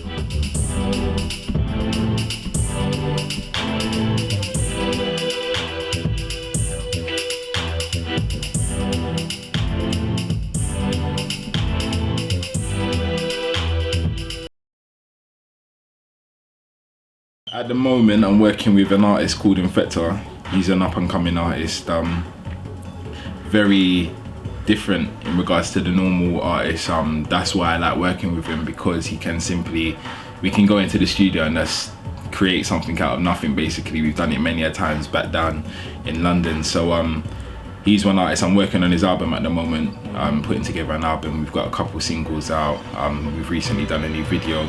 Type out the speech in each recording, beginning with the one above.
At the moment, I'm working with an artist called Infector. He's an up-and-coming artist. Very different in regards to the normal artist. That's why I like working with him, because he can we can go into the studio and just create something out of nothing. Basically, we've done it many a times back down in London. So he's one artist. I'm working on his album at the moment. I'm putting together an album. We've got a couple singles out. We've recently done a new video,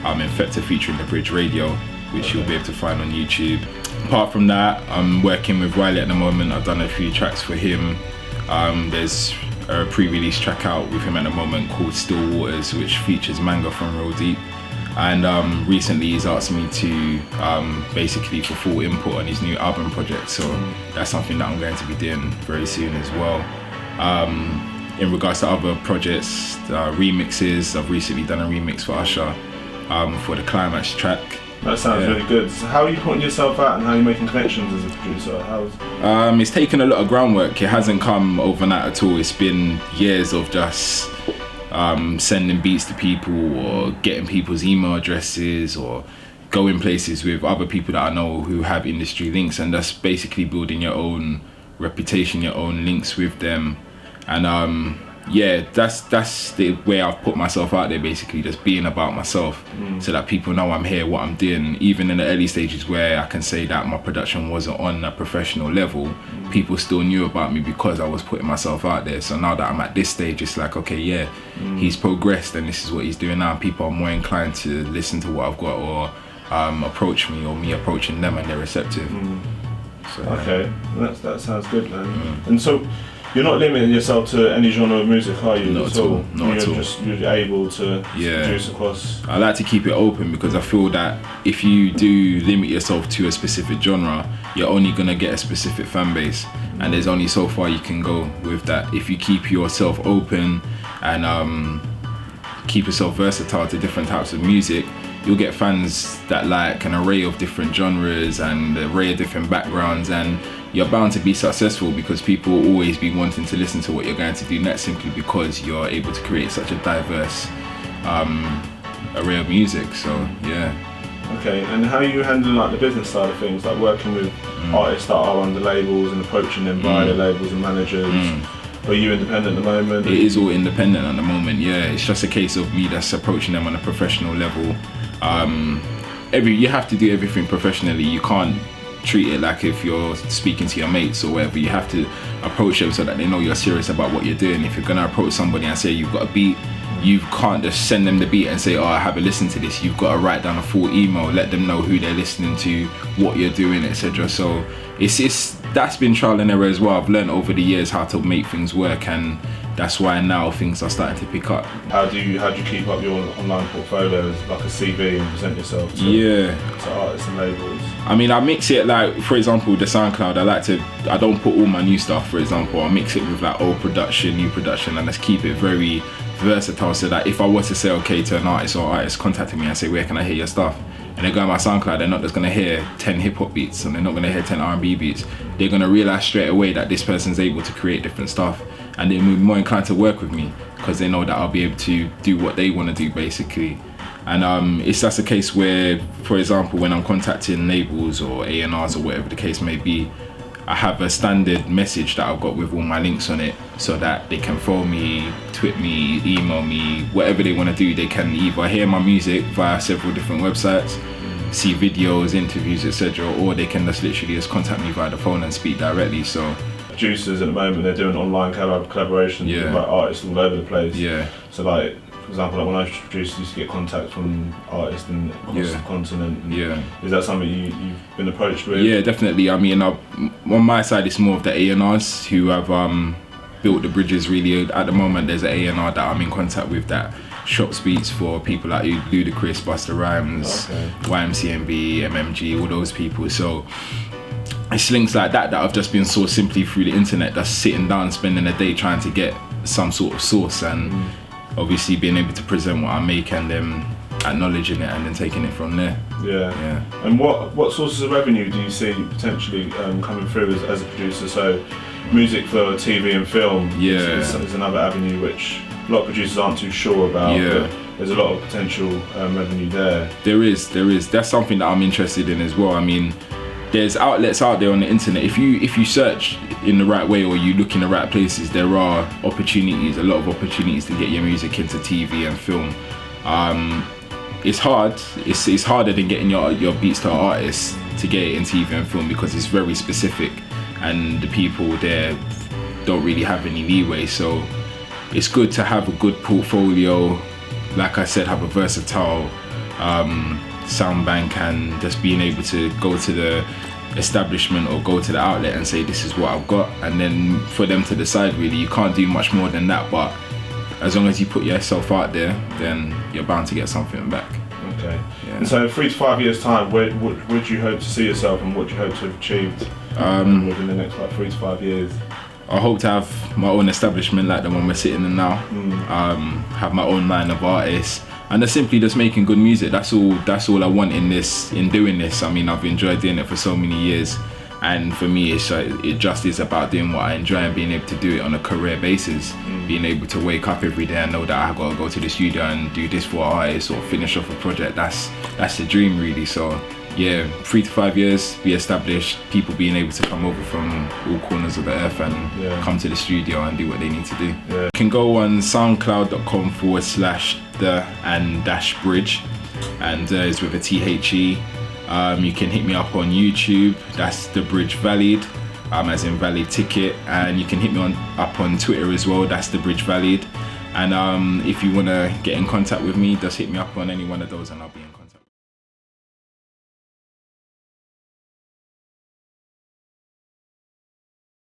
Infector featuring The Bridge Radio, which you'll be able to find on YouTube. Apart from that, I'm working with Wiley at the moment. I've done a few tracks for him. There's a pre-release track out with him at the moment called Still Waters, which features Manga from Real Deep. And recently he's asked me to basically for full input on his new album project. So that's something that I'm going to be doing very soon as well. In regards to other projects, remixes, I've recently done a remix for Usher for the Climax track. That sounds really good. So how are you putting yourself out and how are you making connections as a producer? It's taken a lot of groundwork. It hasn't come overnight at all. It's been years of just sending beats to people or getting people's email addresses or going places with other people that I know who have industry links, and that's basically building your own reputation, your own links with them. And yeah, that's the way I've put myself out there, basically just being about myself, so that people know I'm here, what I'm doing. Even in the early stages where I can say that my production wasn't on a professional level, people still knew about me because I was putting myself out there. So now that I'm at this stage, it's like, okay, yeah, he's progressed and this is what he's doing now. People are more inclined to listen to what I've got, or approach me, or me approaching them, and they're receptive. So, okay, that sounds good, man. And so, you're not limiting yourself to any genre of music, are you? Not at all. Not at all. You're able to produce across. I like to keep it open, because I feel that if you do limit yourself to a specific genre, you're only gonna get a specific fan base, and there's only so far you can go with that. If you keep yourself open and keep yourself versatile to different types of music, you'll get fans that like an array of different genres and an array of different backgrounds, and you're bound to be successful because people will always be wanting to listen to what you're going to do next, simply because you're able to create such a diverse array of music. So yeah. Okay, and how are you handling like the business side of things, like working with artists that are under labels and approaching them via their labels and managers? Are you independent at the moment? It is all independent at the moment, yeah. It's just a case of me that's approaching them on a professional level. You have to do everything professionally. You can't treat it like if you're speaking to your mates or whatever. You have to approach them so that they know you're serious about what you're doing. If you're gonna approach somebody and say you've got a beat, you can't just send them the beat and say, oh, I have a listen to this. You've got to write down a full email, let them know who they're listening to, what you're doing, etc. So that's been trial and error as well. I've learned over the years how to make things work, and that's why now things are starting to pick up. How do you keep up your online portfolio as like a CV and present yourself to artists and labels? I mean, I mix it, like for example the SoundCloud, I don't put all my new stuff, for example. I mix it with like old production, new production, and just keep it very versatile, so that if I was to say okay to an artist, or artist contacting me and say, where can I hear your stuff? And they go on my SoundCloud, they're not just gonna hear 10 hip hop beats, and they're not gonna hear 10 R&B beats. They're gonna realize straight away that this person's able to create different stuff, and they're more inclined to work with me because they know that I'll be able to do what they want to do, basically. And it's just a case where, for example, when I'm contacting labels or A&Rs or whatever the case may be, I have a standard message that I've got with all my links on it, so that they can follow me, tweet me, email me, whatever they want to do. They can either hear my music via several different websites, see videos, interviews, etc., or they can just literally just contact me via the phone and speak directly. So producers at the moment, they're doing online collaborations with like artists all over the place. Yeah. So like, for example, like when I was produced, I used to get contact from artists across the continent. And is that something you've been approached with? Yeah, definitely. I mean, on my side, it's more of the A&Rs who have built the bridges, really. At the moment, there's an A&R that I'm in contact with that shops beats for people like Ludacris, Busta Rhymes, YMCMB, MMG, all those people. So it's links like that I've just been sourced simply through the internet, just sitting down, spending a day trying to get some sort of source, and obviously being able to present what I make, and then acknowledging it and then taking it from there. Yeah. And what sources of revenue do you see potentially coming through as a producer? So music for TV and film is another avenue which a lot of producers aren't too sure about. But there's a lot of potential revenue there. There is. That's something that I'm interested in as well. I mean, there's outlets out there on the internet. If you search in the right way or you look in the right places, there are opportunities, a lot of opportunities to get your music into TV and film. It's hard. It's harder than getting your beats to artists to get it in TV and film because it's very specific, and the people there don't really have any leeway. So it's good to have a good portfolio. Like I said, have a versatile sound bank, and just being able to go to the establishment or go to the outlet and say this is what I've got, and then for them to decide. Really, you can't do much more than that, but as long as you put yourself out there, then you're bound to get something back. Okay. Yeah. And so in 3 to 5 years time, where would you hope to see yourself, and what do you hope to have achieved within the next 3 to 5 years? I hope to have my own establishment like the one we're sitting in now. Have my own line of artists, and just simply just making good music. That's all I want in doing this. I mean, I've enjoyed doing it for so many years, and for me it just is about doing what I enjoy and being able to do it on a career basis. Being able to wake up every day and know that I've got to go to the studio and do this for artists or finish off a project. That's the dream, really. So yeah, 3 to 5 years, be established, people being able to come over from all corners of the earth and come to the studio and do what they need to do. You can go on soundcloud.com/the_bridge, and it's with a THE. You can hit me up on YouTube, that's The Bridge Valid, as in valid ticket, and you can hit me up on Twitter as well, that's The Bridge Valid. And if you want to get in contact with me, just hit me up on any one of those and I'll be in contact.